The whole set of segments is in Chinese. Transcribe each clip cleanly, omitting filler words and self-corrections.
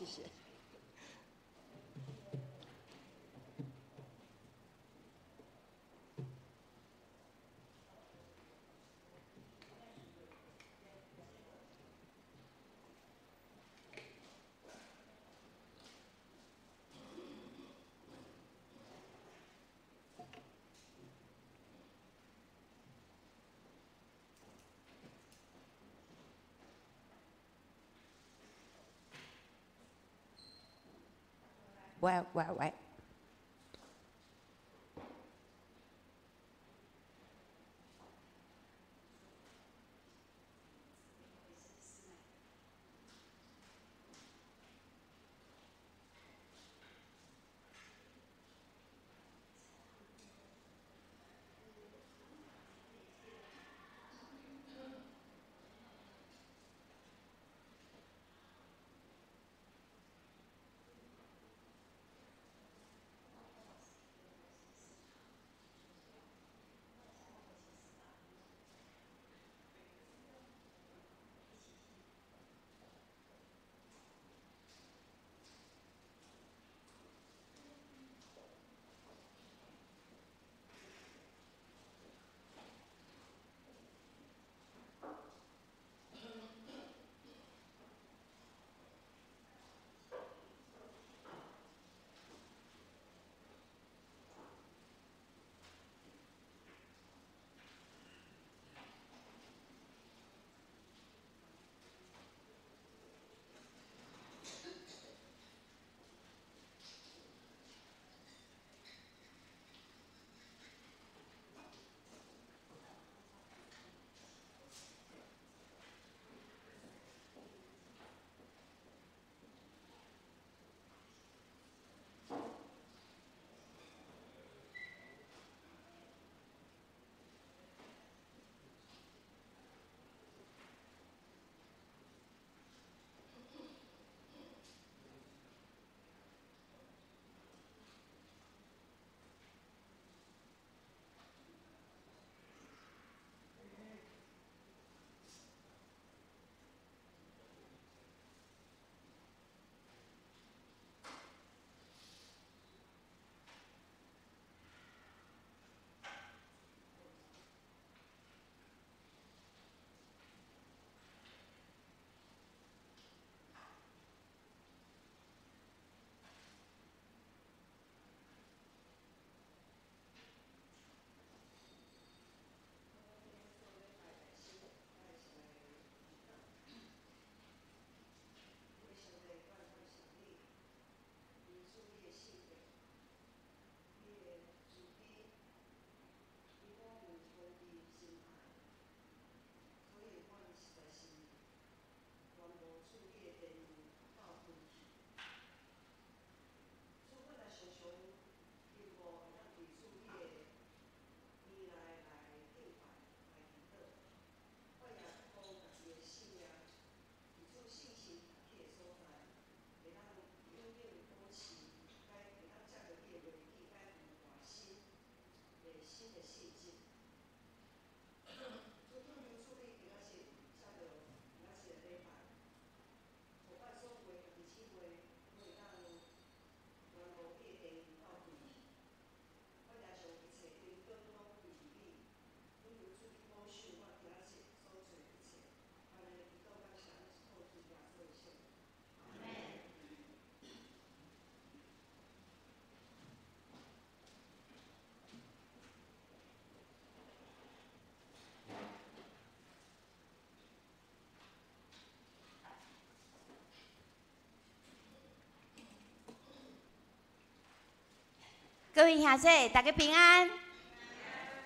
谢谢。喂。各位兄弟，大家平安，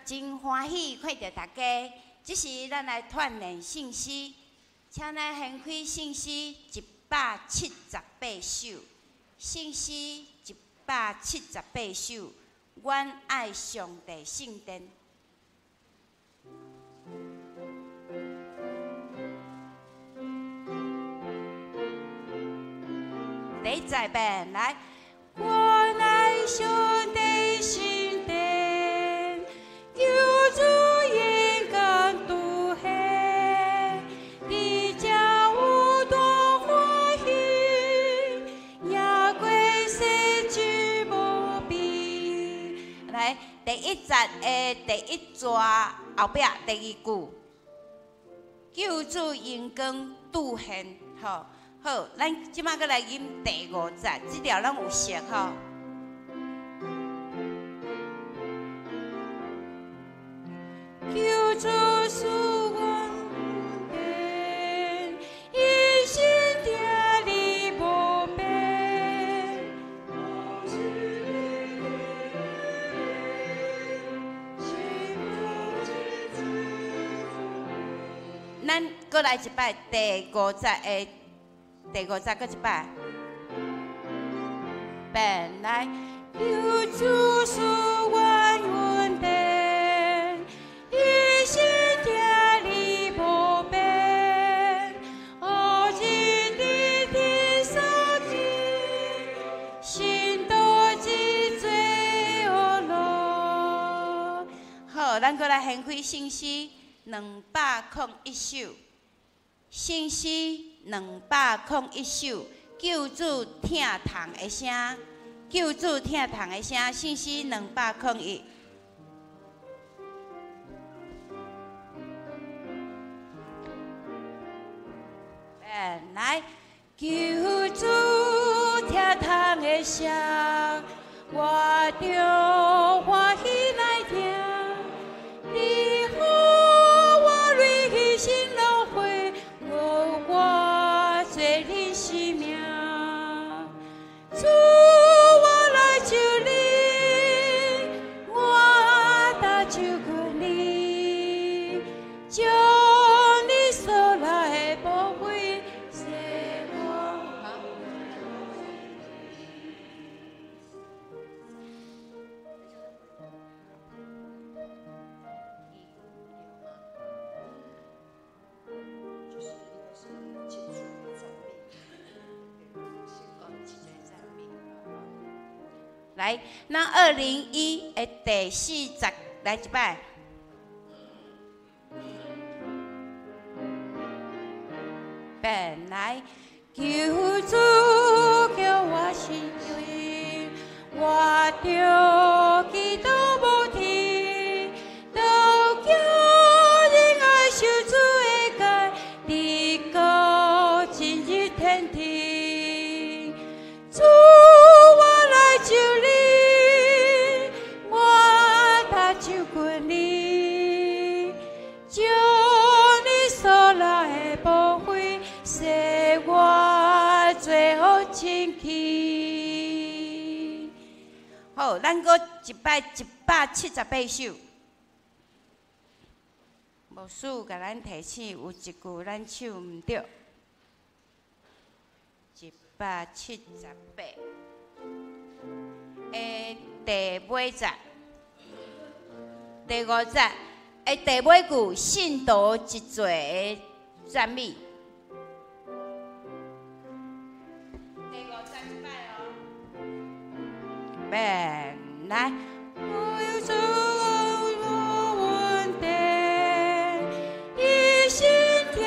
真欢喜看到大家。这是咱来串联信息，请咱掀开信息178首，信息178首，阮爱上帝圣殿。第一再遍来，阮爱上帝圣殿，求主眼光拄黑，你叫有多欢喜，第一节的第一节后壁第二句，救主阳光拄现，吼，好，咱即马搁来吟第五节，即条咱有熟吼。救主使阮变，一心听你无变。咱搁来一摆第五节的第五节，搁一摆。本来救主使阮稳定。心听你无变，何日你天所见，心多之罪恶路。好，咱搁来献开信息201首，信息201首，救主听堂的声，救主听堂的声，信息201。来，救主听堂的声，我着欢喜来听。你好，我瑞去心老会，我做你性命。主，我来求你，我搭救过你，将你所来的宝贵。来，咱201的第40来一摆。本来救主叫我心碎，我着祈祷无停，都叫人爱受主的爱，你到今日天庭。主，我来求你，我搭救过你，将你所来的宝贵。洗我罪恶清气。好，咱搁一摆178首。牧师甲咱提醒，有一句咱唱毋对。178的第尾节，第5节的第尾句，信徒一罪的赞美。本来我有主我稳定，一心听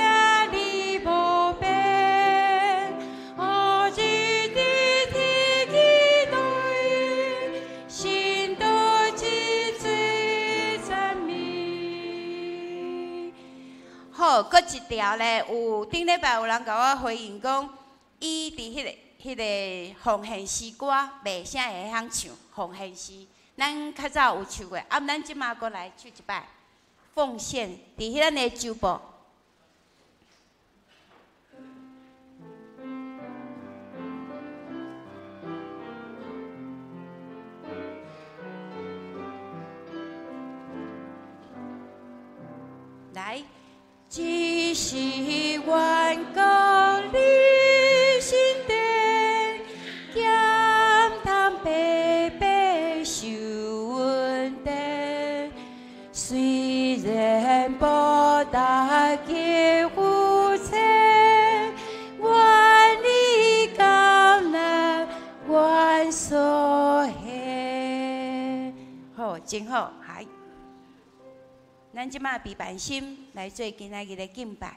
你无变，何日你天气对，心多之罪赞美。好，搁一条咧，有顶礼拜有人甲我回应讲，伊伫迄个奉献诗歌，袂啥会晓唱奉献诗。咱较早有唱过，咱即马过来唱一摆。奉献伫迄咱个周报。来，只是愿讲你心底。咸淡白白受稳定，虽然不大嘅付出，愿你感恩阮所献。好，真好，嗨！咱即马备办心来做今仔日的敬拜。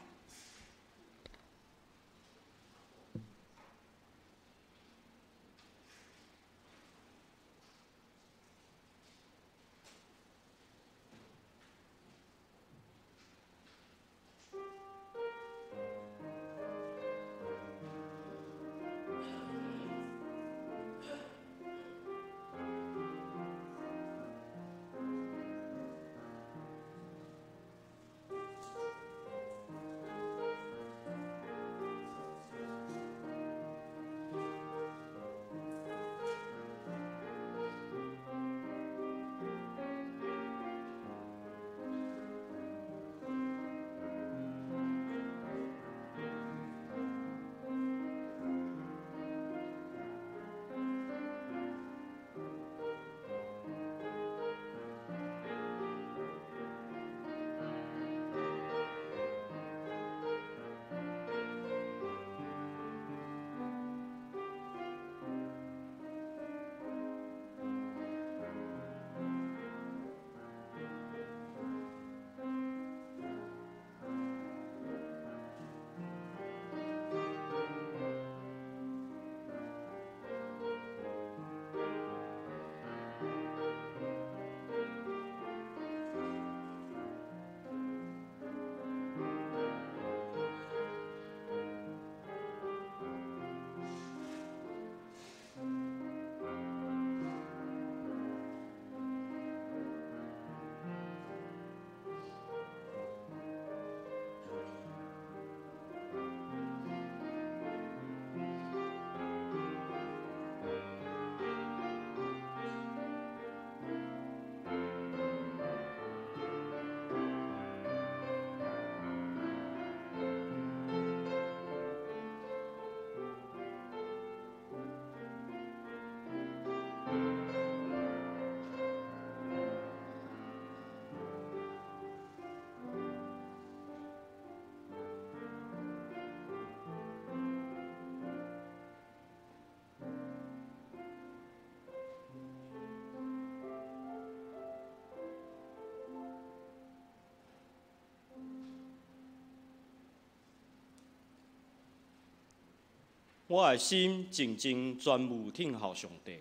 我的心静静全部听候上帝。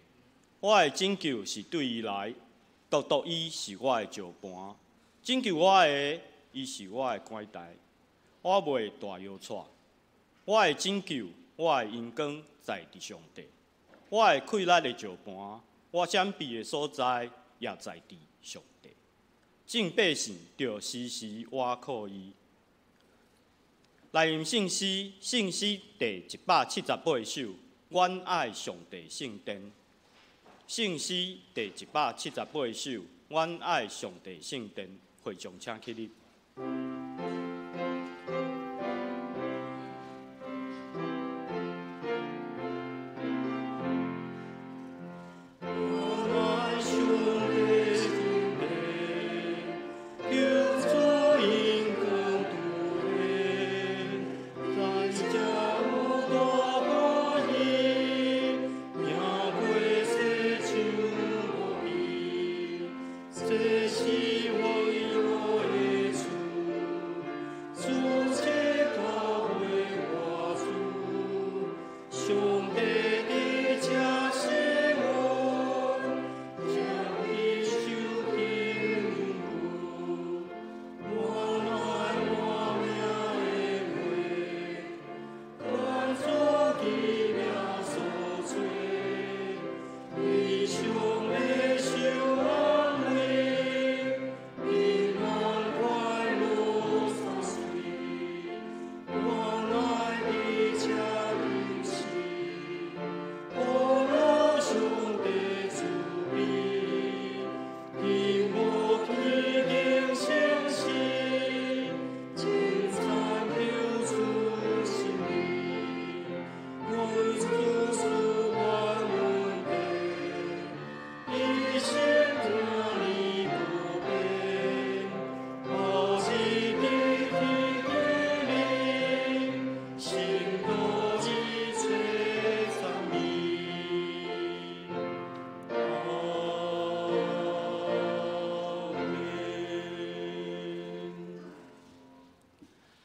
我的拯救是对伊来，独独伊是我的石盘，拯救我的，伊是我的关台，我袂大摇掣。我的拯救，我的阴光在伫上帝，我的溃烂的石盘，我闪避的所在也在伫上帝。正百姓着时时倚靠伊。内面信息第178首，阮爱上帝圣殿。信息第178首，阮爱上帝圣殿。会众请起立。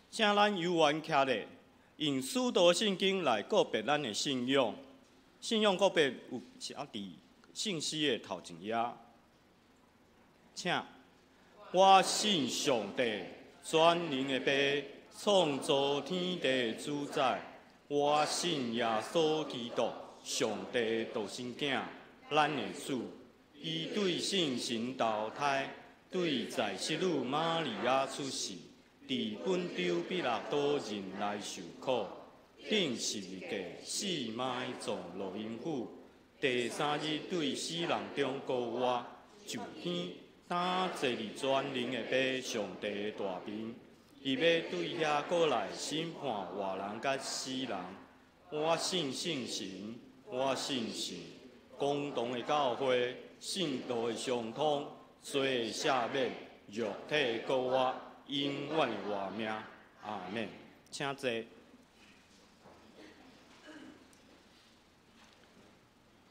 请咱游玩徛咧，用许多圣经来告别咱的信仰。信仰告别有写伫信息的头前页。请，我信上帝，全能的爸，创造天地的主宰。我信耶稣基督，上帝独生囝，咱的主。伊对圣神投胎，对在世女玛利亚出世。伫本州比勒多人来受苦，顶十字架死埋葬落阴府，第3日对死人中高活，就天打坐伫全能的爸上帝的大面，伊要对遐过来审判活人甲死人。我信圣神，我信神，公堂的教会，信道的相通，罪的赦免，肉体高活。永远的活命，阿免，请坐。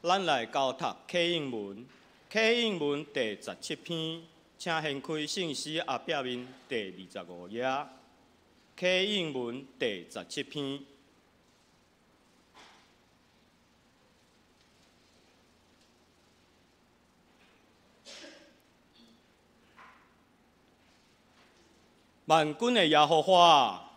咱来交读启应文，启应文第17篇，请掀开信息后壁面第25页。启应文第17篇。万军的耶和华，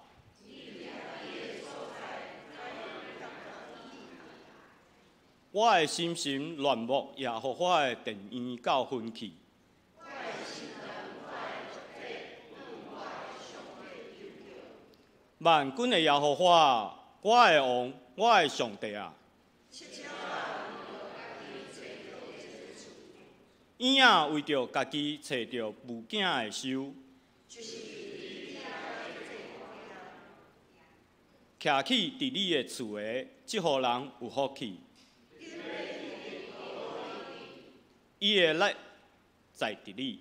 我的心神乱目耶和华的殿院到昏去。万军的耶和华，我的王，我的上帝啊！婴仔为着家己找着母囝的收。徛起伫你的厝的，即户人有福气。伊的力在伫你。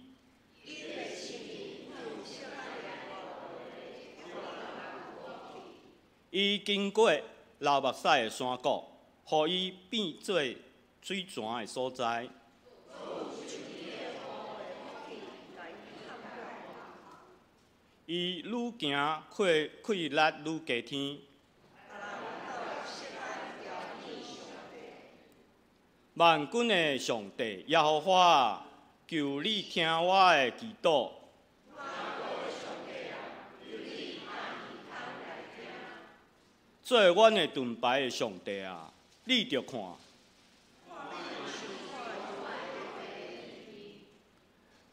伊经过流目屎的山谷，互伊变做水泉的所在。伊愈行溃力愈加添。万军的上帝耶和华，求你听我的祈祷。做阮的盾牌的上帝啊，你着看。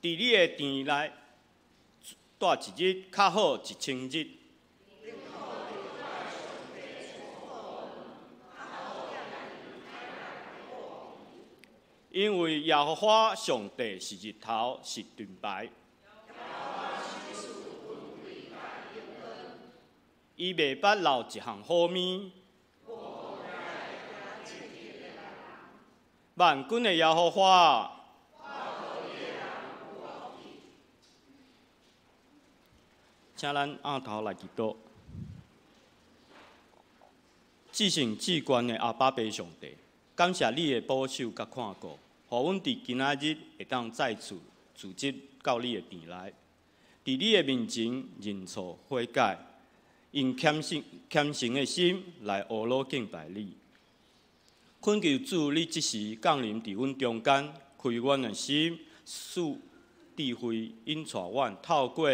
伫你的殿内住一日，较好1000日。因为耶和华上帝是日头，是盾牌。伊袂捌留一项好物。万军的耶和华。请咱按头来祈祷。至圣至高的阿爸爸上帝，感谢你的保守甲看顾，互阮伫今仔日会当再次组织到你的殿内，伫你的面前认错悔改，用虔诚的心来阿罗敬拜你。恳求主，你即时降临伫阮中间，开阮的心，使智慧引带阮透过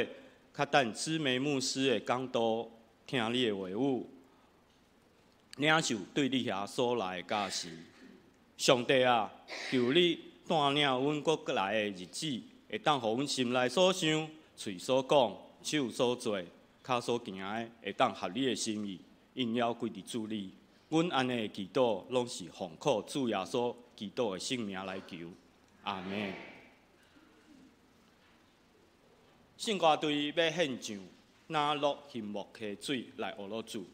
较等姊妹牧师的讲道，听你的话语，领受对你遐所来的教示。上帝啊，求你带领阮国来的日子，会当互阮心内所想、嘴所讲、手所做、脚所行的，会当合你的心意，应邀归伫主你。阮安尼的祈祷，拢是奉靠主耶稣基督的圣名来求，阿门。圣歌队要献上那落hin木溪水来学罗主。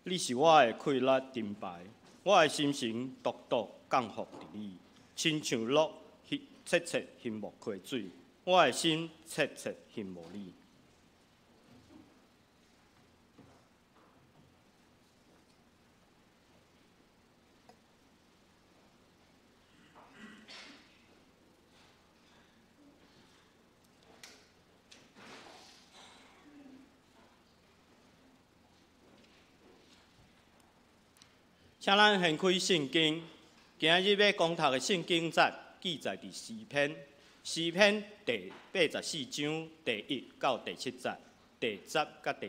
你是我的快乐灯牌，我的心情独独降伏伫你，亲像落切切翕无溪水，我的心切切翕无你。请咱掀开圣经，今日要讲读的圣经节记载伫诗篇第84章第1到第7节、第10甲第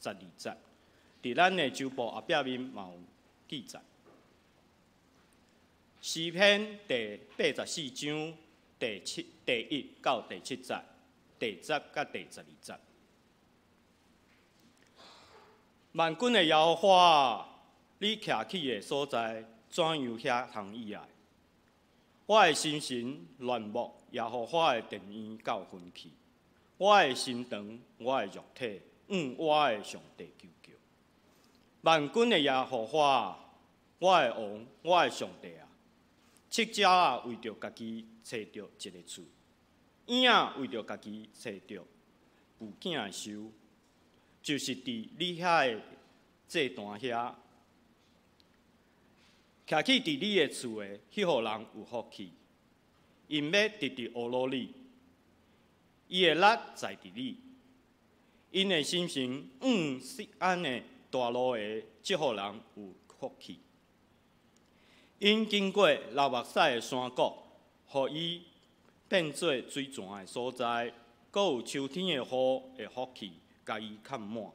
12节，伫咱的周报后壁面嘛有记载。诗篇第84章第1到第7节、第10甲第12节。万军的耶和华，你徛起的所在，怎样遐通以来？我的心神乱目，耶和华的殿院到昏去。我的心肠，我的肉体，我的上帝求救。万军的耶和华，我的王，我的上帝啊！七者啊，为着家己找着一个厝；婴仔为着家己找着有囝的收，就是伫你遐的祭坛遐。徛起伫你的厝的，迄户人有福气，因要直直学罗你，伊的力在伫你，因的心情适安的大路的，即户人有福气。因经过流目屎的山谷，互伊变做水泉的所在，阁有秋天的雨的福气，甲伊盖满。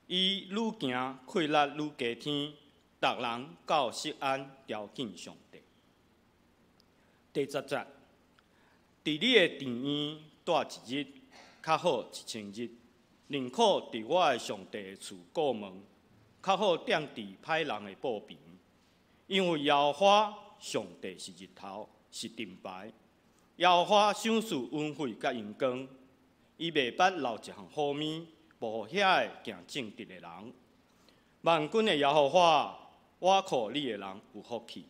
伊愈行快乐愈加添，逐人到锡安朝见上帝。第10节，伫你的殿院待一日，较好1000日；宁可伫我的上帝的厝过门，较好踮伫歹人的布边。因为耶和华上帝是日头，是灯牌。耶和华赏赐恩惠甲阳光，伊袂捌留一项好物。无遐个行正直的人，万军的耶和华，我靠你的人有福气。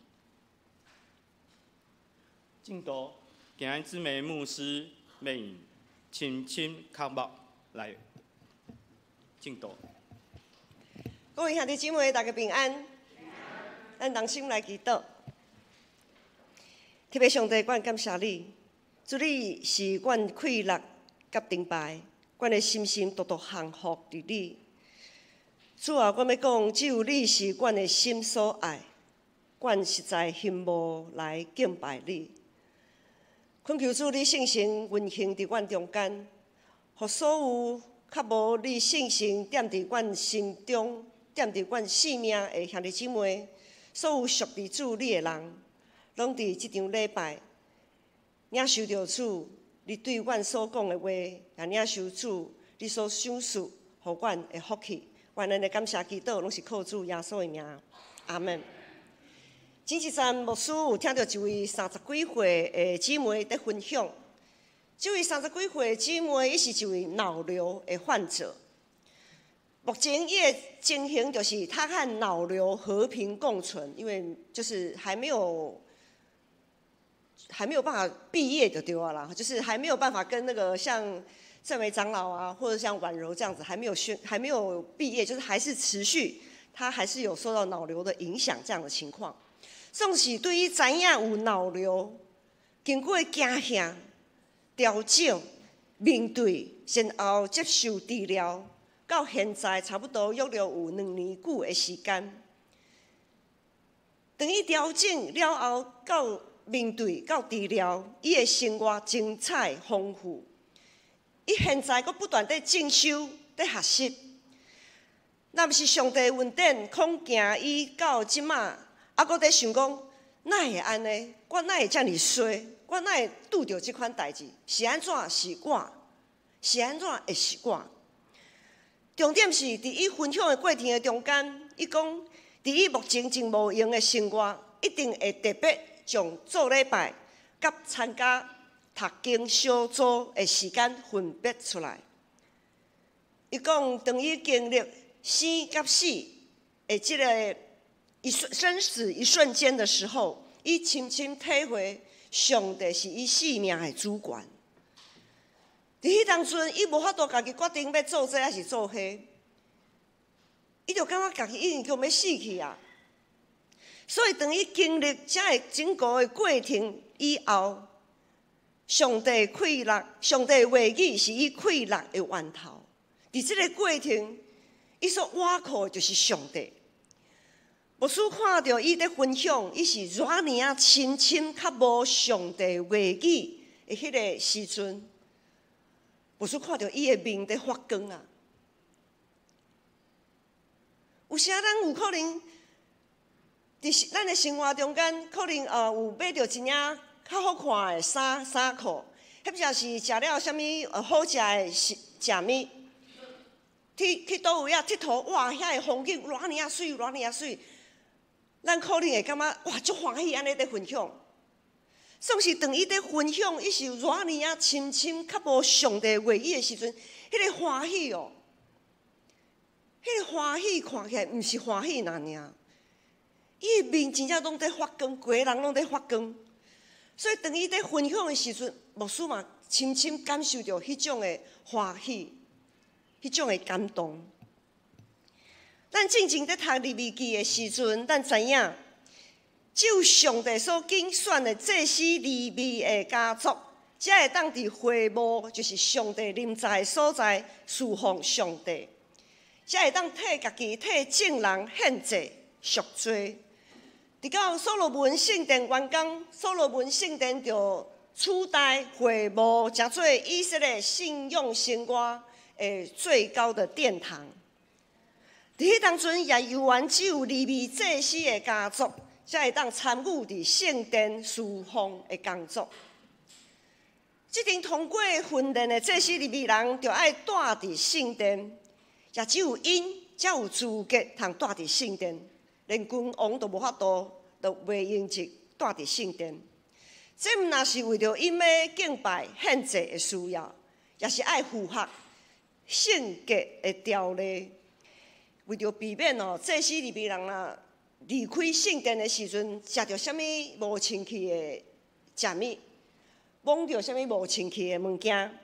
正道，今日姊妹牧师要用亲亲刻目来正道。各位兄弟姊妹，大家平安。咱同心来祈祷。特别上帝，阮感谢你，主你是阮快乐甲灯牌。阮的心情独独幸福伫你，主啊，阮要讲，只有你是阮的心所爱，阮实在羡慕来敬拜你。恳求主你圣神运行伫阮中间，互所有较无你圣神踮伫阮心中、踮伫阮性命的兄弟姊妹，所有属伫主你的人，拢伫即场礼拜领受着主。你对阮所讲的话，也领受主你所赏赐，互阮的福气。阮安尼感谢祈祷，拢是靠主耶稣的名。阿门。前一站牧师有听到一位30几岁的姊妹在分享，这位30几岁的姊妹，伊是一位脑瘤的患者。目前伊的情形就是她和脑瘤和平共存，因为就是还没有办法毕业就对了啦，就是还没有办法跟那个像赞美长老啊，或者像婉柔这样子，还没有毕业，就是还是持续，他还是有受到脑瘤的影响这样的情况。总是对于知影有脑瘤，经过惊吓、调整、面对，然后接受治疗，到现在差不多约有2年久的时间。等伊调整了后，到面对到治疗，伊的生活精彩丰富。伊现在阁不断在进修、在学习。若毋是上帝恩典，恐惊伊到即马，阁在想讲，哪会安尼？我哪会遮尔衰？我哪会拄着即款代志？是安怎？是我？是安怎会是我？重点是伫伊分享的过程的中间，伊讲，伫伊目前真无用的生活，一定会特别将做礼拜甲参加读经小组的时间分别出来。伊讲，当伊经历生甲死的这个生死一瞬间的时候，伊深深体会上帝是伊生命的主管。伫迄当阵，伊无法度家己决定要做这还是做迄，伊就感觉家己已经要死去啊。所以当伊经历这个整个的过程以后，上帝快乐，上帝的话语是伊快乐的源头。伫这个过程，伊所倚靠的就是上帝。牧师看到伊在分享，伊是偌尔啊深深较无上帝话语的迄个时阵，牧师看到伊的面在发光啊。有啥人有可能伫咱的生活中间，可能有买到一领较好看的衫裤，或者是食了啥物好食的食物，去倒位啊佚佗，哇，遐个风景偌尔啊水，偌尔啊水。咱可能会感觉哇，足欢喜安尼在分享。总是当伊在分享，伊是有偌尔啊深深较无上帝话语的时阵，迄个欢喜哦，迄个欢喜看起来毋是欢喜那尔，伊的面真正拢在发光，规个人拢在发光。所以当伊在分享的时阵，牧师嘛深深感受到迄种的欢喜，迄种的感动。咱正在读利未记的时阵，咱知影，只有上帝所拣选的祭司利未的家族，才会当伫会幕，就是上帝临在的所在，侍奉上帝，才会当替家己、替众人献祭赎罪。直到所罗门圣殿完工，所罗门圣殿就取代会幕，成做以色列信仰生活的最高的殿堂。伫迄当阵，也犹原只有利未祭司的家族，才会当参与伫圣殿侍奉的工作。即阵通过训练的祭司利未人，就爱住伫圣殿，也只有因才有资格通住伫圣殿，连君王都无法度，都袂用得住伫圣殿。这毋若是为着因要敬拜献祭的需要，也是爱符合圣洁的条例。为着避免祭司利未人离开圣殿的时阵，食着啥物无清气的食物，摸着啥物无清气的物件，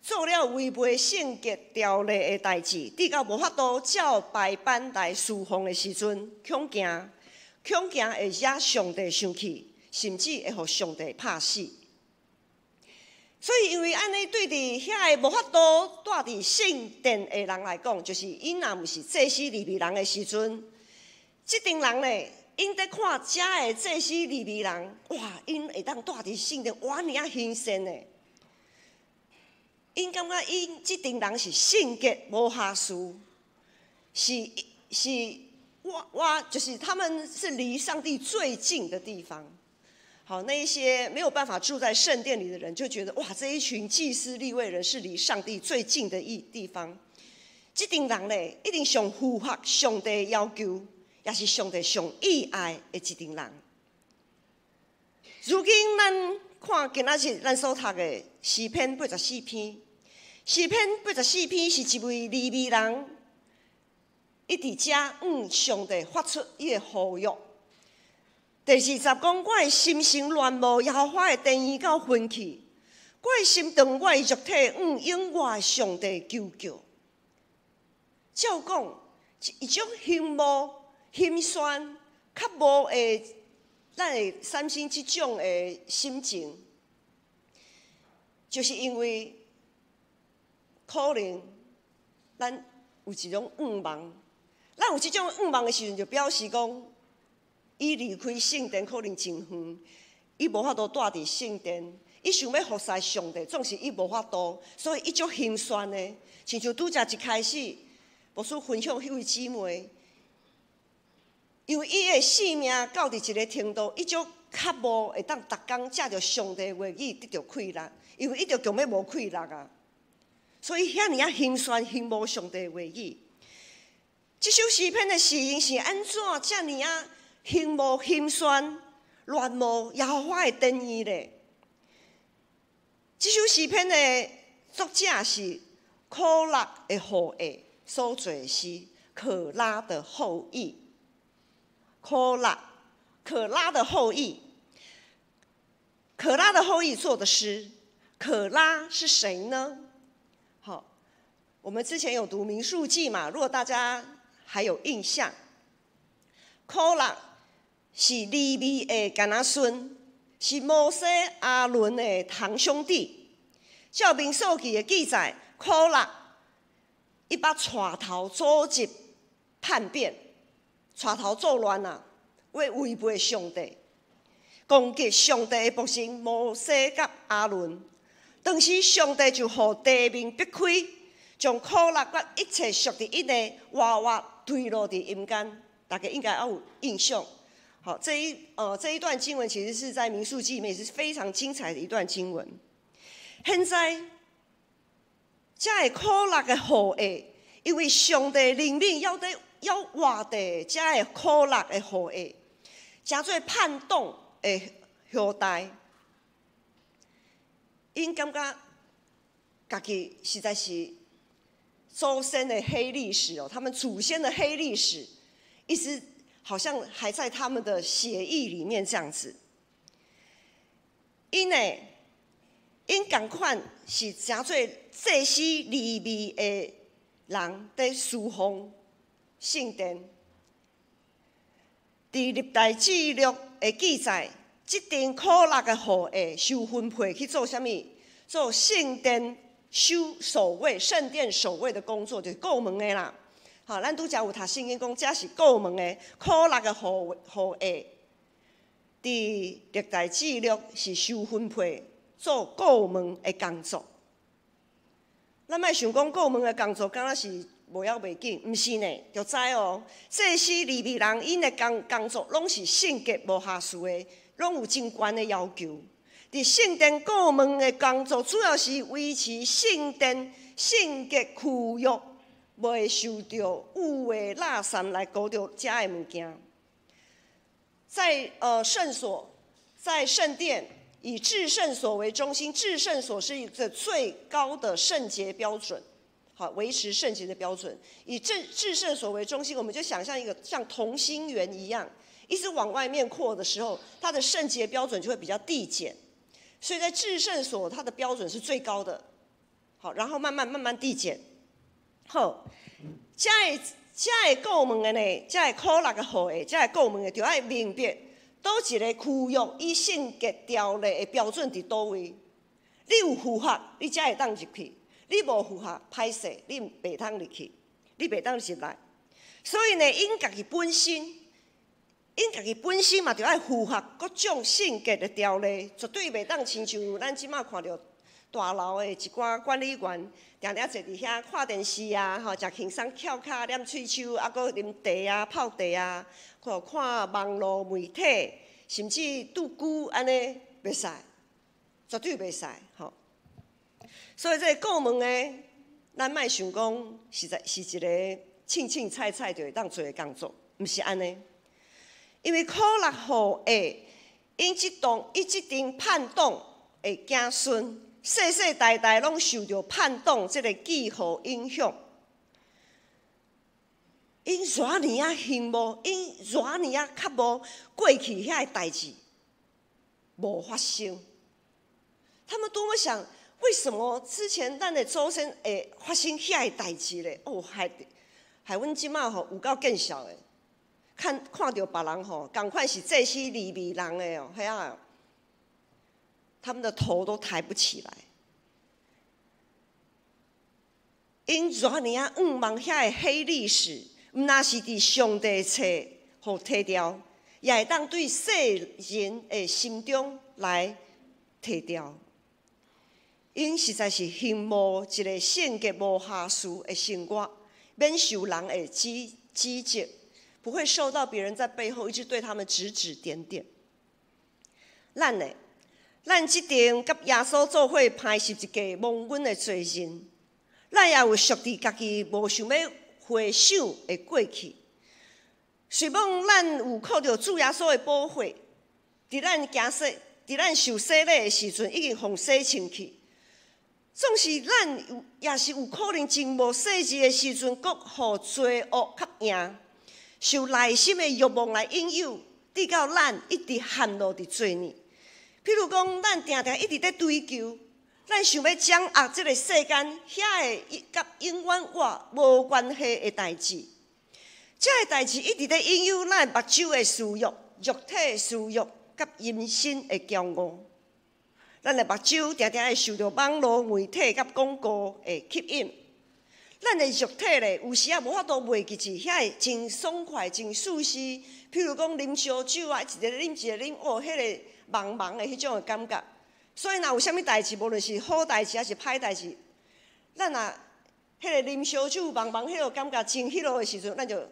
做了违背圣洁条例的代志，直到无法度照排班来侍奉的时阵，恐惊会惹上帝生气，甚至会互上帝拍死。所以，因为安尼对伫遐个无法度住伫圣殿的人来讲，就是因若毋是祭司利未人的时阵，即阵人咧，因在看遮个祭司利未人，哇，因会当住伫圣殿，哇，尔啊兴盛咧！因感觉因即阵人是圣洁无瑕疵，我就是他们是离上帝最近的地方。好，那一些没有办法住在圣殿里的人，就觉得哇，这一群祭司利未人是离上帝最近的地方。这群人咧，一定上符合上帝要求，也是上帝上喜爱的一群人。如今咱看今仔日咱所读的诗篇84篇，诗篇84篇是一位利未人，伊伫遮向上帝发出伊的呼吁。第20讲，我的心生乱无，耶和华的殿宇到昏去，我的心肠，我的肉体永我的上帝求救。照讲，一种心无心酸，较无咱会产生即种的心情，就是因为可能咱有一种愿望，咱有即种愿望的时阵，就表示讲。伊离开圣殿可能真远，伊无法度住伫圣殿，伊想要服侍上帝，总是伊无法度，所以伊足心酸的。亲像拄则一开始，牧师分享迄位姊妹，因为伊的性命到伫一个程度，伊足较无会当逐工借着上帝话语得到快乐，因为伊就强要无快乐啊，所以遐尔啊心酸，心无上帝话语。这首诗篇的诗人是安怎遮尔啊？心无心酸，乱无耶和华的殿宇咧。这首诗篇的作者是可勒的后裔，所做的是可拉的后裔。可拉的后裔，可拉的后裔做的诗。可拉是谁呢？好，我们之前有读民数记嘛，如果大家还有印象，可拉是利未的干仔孙，是摩西亚伦的堂兄弟。照民数记的记载，可拉伊捌带头组织叛变，带头作乱啊，为违背上帝，攻击上帝的仆人摩西甲亚伦。当时上帝就予地面逼开，将可拉甲一切属伫因的活活推落伫阴间。大家应该要有印象。好，这一段经文其实是在民数记里面，也是非常精彩的一段经文。现在，这个可拉的后裔，因为上帝灵命要活地，这个可拉的后裔，诚做叛党的后代。因感觉家己实在是祖先的黑历史哦，他们祖先的黑历史，一直好像还在他们的血液里面这样子。因同款是诚做祭司利未的人在侍奉圣殿。伫历代志录的记载。这阵可拉的后裔受分配去做啥物？做圣殿守卫、圣殿守卫的工作，就是顾门的啦。好，咱拄则有读圣经讲，这是顾门的可拉的后裔。伫历代志录是受分配做顾门的工作。咱莫想讲顾门的工作，敢若是无要袂紧，毋是呢，就知哦。祭司利未人因的工作，拢是圣洁无瑕疵的。拢有真悬的要求。伫圣殿顾问的工作，主要是维持圣殿圣洁区域，袂受到污秽垃圾来勾着遮的物件。在圣所，在圣殿以至圣所为中心，至圣所是一个最高的圣洁标准，好，维持圣洁的标准。以至圣所为中心，我们就想象一个像同心圆一样。一直往外面扩的时候，它的圣洁标准就会比较递减，所以在至圣所，它的标准是最高的。好，然后慢慢递减。好，这个顾问的呢，这个可拉的后裔，这个顾问的就要明白，倒一个区域以圣洁条例的标准伫倒位。你有符合，你才会当入去；你无符合，歹势，你袂当入去，你袂当入来。所以呢，因家己本身。因家己本身嘛，就要符合各种圣洁的条例，绝对袂当亲像咱即马看到大楼的一寡管理员，常常坐伫遐看电视啊，吼，食轻松翘脚、念喙手，啊，搁啉茶啊、泡茶啊，看网络媒体，甚至拄久安尼袂使，绝对袂使，吼。所以这个顾问呢，咱莫想讲是一个凊菜就会当做的工作，毋是安尼。因为可拉后裔，因即阵叛党的子孙，世世代代拢受到叛党这个记号影响。因偌年啊幸无，因偌年啊较无过去遐个代志无发生。他们多么想，为什么之前咱的祖先会发生遐个代志咧？哦，害阮即马吼有够见笑的。看到别人吼，赶快是这些利未人的哦，嘿啊，他们的头都抬不起来。因偌年啊，望遐个黑历史，毋那是伫上帝册互摕掉，也会当对世人的心中来摕掉。因实在是羡慕一个圣洁无瑕疵的生活，免受人的指责。不会受到别人在背后一直对他们指指点点。咱这阵甲耶稣做伙拍十字架蒙阮的罪人，咱也有属伫家己无想要回想的过去。虽望咱有靠着主耶稣的保护，伫咱受洗礼的时阵已经互洗清去，总是咱也是有可能真无细致的时阵，搁互罪恶较赢，受内心的欲望来引诱，直到咱一直陷落伫罪孽。譬如讲，咱定定一直在追求，咱想要掌握这个世间遐个甲永远我无关系的代志，这个代志一直在引诱咱目睭的私欲、肉体的私欲，甲阴身的骄傲。咱的目睭定定会受到网络媒体甲广告的吸引，咱的肉体咧有时啊无法度袂记住遐个真爽快、真舒适。譬如讲啉烧酒啊，一个啉一个啉，哦，迄个茫茫的迄种的感觉。所以若有啥物代志，无论是好代志还是歹代志，咱若迄个啉烧酒茫茫迄个感觉真迄落的时阵，咱就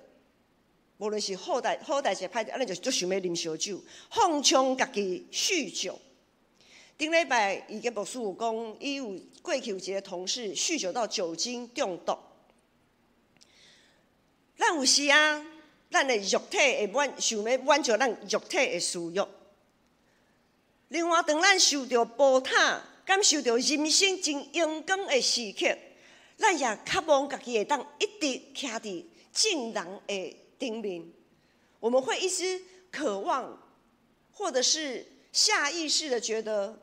无论是好代志歹代志，咱就足想要啉烧酒，放纵家己酗酒。顶礼拜，伊个牧师有讲，伊有过去有一个同事酗酒到酒精中毒。咱有时啊，咱的肉体会想要满足咱肉体的私欲。另外，当咱受到波塔，感受到人生真阳光的时刻，咱也渴望家己会当一直徛伫正人的顶面。我们会一直渴望，或者是下意识的觉得。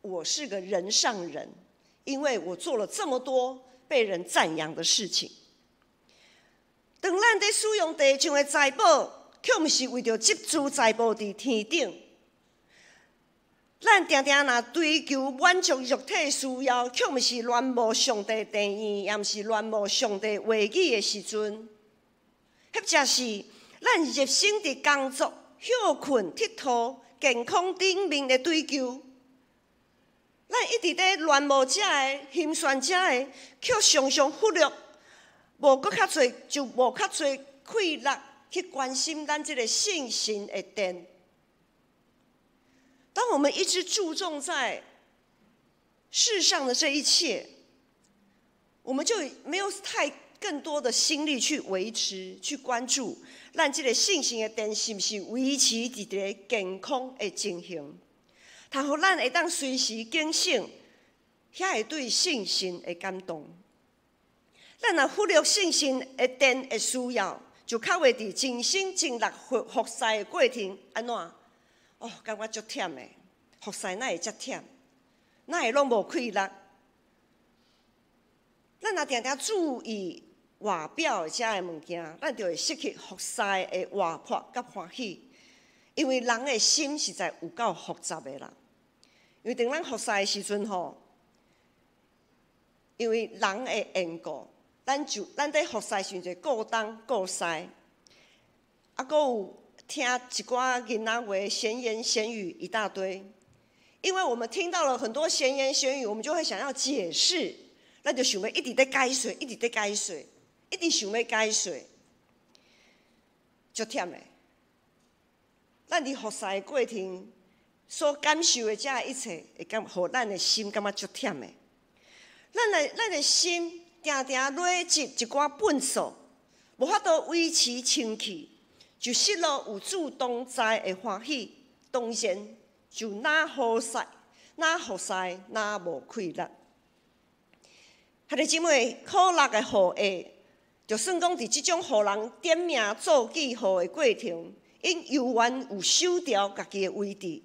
我是个人上人，因为我做了这么多被人赞扬的事情。当咱在使用地上的财宝，却不是为着集资财宝伫天顶。咱定定若追求满足肉体需要，却不是恋慕上帝殿院，也不是恋慕上帝话语的时阵，或者是咱热心伫工作、休困、佚佗、健康顶面的追求。咱一直在恋慕这个、心酸这个，却常常忽略，无搁较侪，就无较侪气力去关心咱这个信心的殿。当我们一直注重在世上的这一切，我们就没有更多的心力去维持、去关注咱这个信心的殿是不是维持伫一个健康的情形。通互咱会当随时警醒，遐会对信心的感动。咱若忽略信心的殿的需要，就较会伫尽心尽力服侍的过程安怎？哦，感觉足忝的，服侍哪会遮忝？哪会拢无气力？咱若定定注意外表的遮个物件，咱就会失去服侍的活泼甲欢喜。因为人的心实在有够复杂的啦。因为当咱服侍的时阵吼，因为人的缘故，咱在服侍时阵顾东顾西，搁有听一寡囡仔话、闲言闲语一大堆。因为我们听到了很多闲言闲语，我们就会想要解释，咱就想要一直在解说，一直在解说，一直想要解说，足忝的。咱伫服侍的过程所感受的这一切，会互咱的心感觉足忝的。咱的心定定累积一寡粪扫，无法度维持清气，就失落有主同在的欢喜，当然就哪服侍哪无气力。兄弟姊妹，苦力的护卫，就算讲伫即种互人点名做记号的过程，因犹原有守牢家己的位置。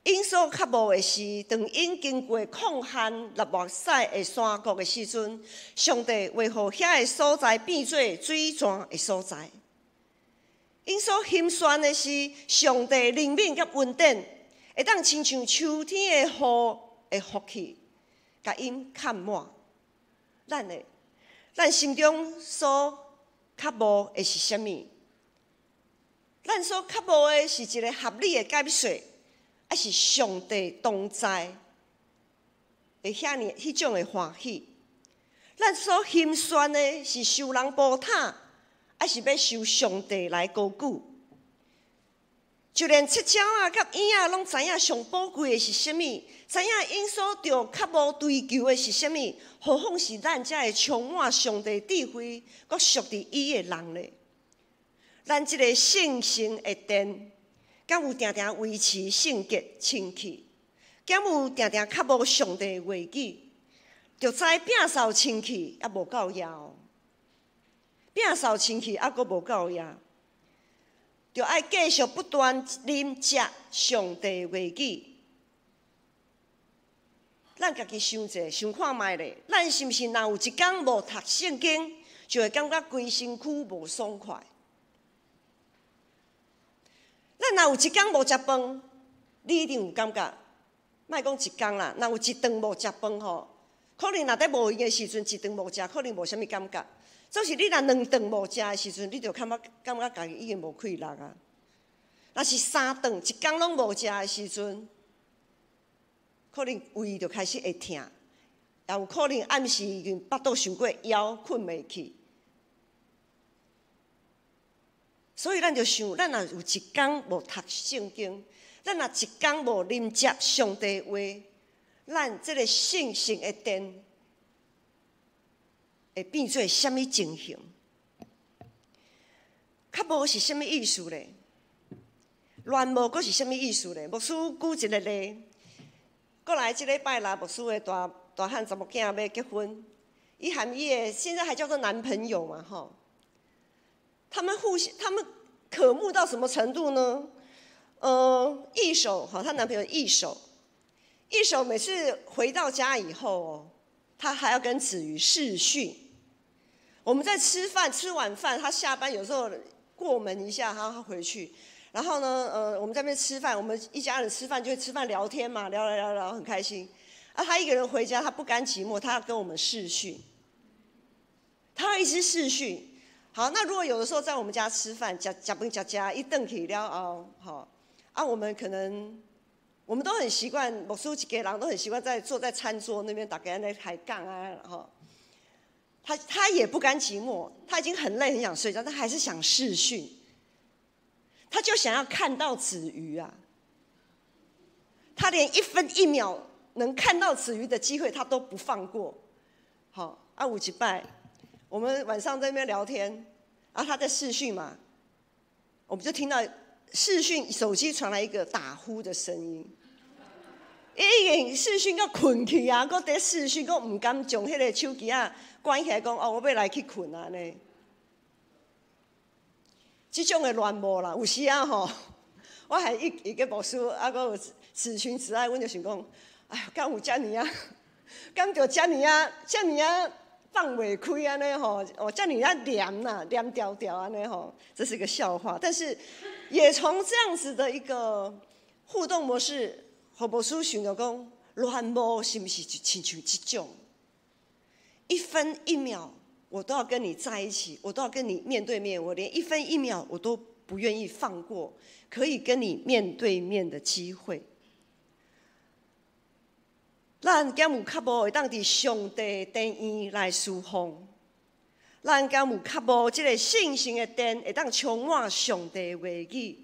因所较无的是，当因经过抗旱立目屎的山谷的时阵，上帝为何遐个所在变做水泉的所在？因所心酸的是，上帝怜悯甲恩典，会当亲像秋天的雨的福气，甲因看满。咱心中所较无的是啥物？咱所较无的是一个合理的解释。还是上帝同在的迄种的欢喜。咱所心酸的是受人波塔，还是要受上帝来高举？就连七鸟啊、甲鹰啊，拢知影上宝贵的是啥物，知影因所着较无追求的是啥物，何况是咱这个充满上帝智慧、佮属伫伊的人呢？咱这个信心的殿。敢有定定维持圣洁清气？敢有定定较无上帝的话语？就知摒扫清气也无够野哦，摒扫清气还阁无够野，就爱继续不断啉食上帝话语。咱家己想者，想看卖咧，咱是毋是若有一天无读圣经，就会感觉规身躯无爽快？咱若有一天无食饭，你一定有感觉。莫讲一天啦，若有一顿无食饭吼，可能若在无闲的时阵，一顿无食，可能无啥物感觉。总是你若两顿无食的时阵，你就感觉家己已经无气力啊。若是三顿一天拢无食的时阵，可能胃就开始会痛，也有可能暗时已经腹肚伤过枵，困袂去。所以咱就想，咱若有一天无读圣经，咱若一天无啉食上帝话，咱这个信心的殿会变做什么情形？较无是什么意思咧？乱无佫是什么意思咧？牧师举一个例，过来这礼拜啦，牧师的大汉查某囝要结婚，伊和伊的现在还叫做男朋友嘛，吼。他们渴慕到什么程度呢？一手，好，她男朋友一手每次回到家以后哦，他还要跟子瑜视讯。我们在吃晚饭，他下班有时候过门一下，他回去。然后呢，我们在那边吃饭，我们一家人吃饭就会吃饭聊天嘛，聊很开心。啊，他一个人回家，他不甘寂寞，他要跟我们视讯，他要一直视讯。好，那如果有的时候在我们家吃饭，吃饭一顿起了后，好，啊，我们都很习惯，牧师一家人都很习惯坐在餐桌那边，大家在抬杠啊，哈。他也不甘寂寞，他已经很累很想睡觉，但还是想视讯。他就想要看到子瑜啊，他连1分1秒能看到子瑜的机会他都不放过。好，啊，有一摆我们晚上在那边聊天，啊，他在视讯嘛，我们就听到视讯手机传来一个打呼的声音。已经视讯到困去啊，搁在视讯，搁唔敢将迄个手机啊关起来，讲哦，我要来去困啊呢。这种的乱无啦，有时啊吼，我还一个牧师，啊，搁有此群慈爱，阮就想讲，哎呀，敢有遮尔啊，敢就遮尔啊放袂开安尼吼，哦，遮尔啊黏呐，黏条条安尼吼，这是一个笑话。但是也从这样子的一个互动模式，互牧师想到讲，乱无是不是就亲像这种？1分1秒。我都要跟你在一起，我都要跟你面对面，我连1分1秒我都不愿意放过可以跟你面对面的机会。咱敢有较无会当伫上帝殿院来侍奉？咱敢有较无这个信心的殿会当充满上帝话语？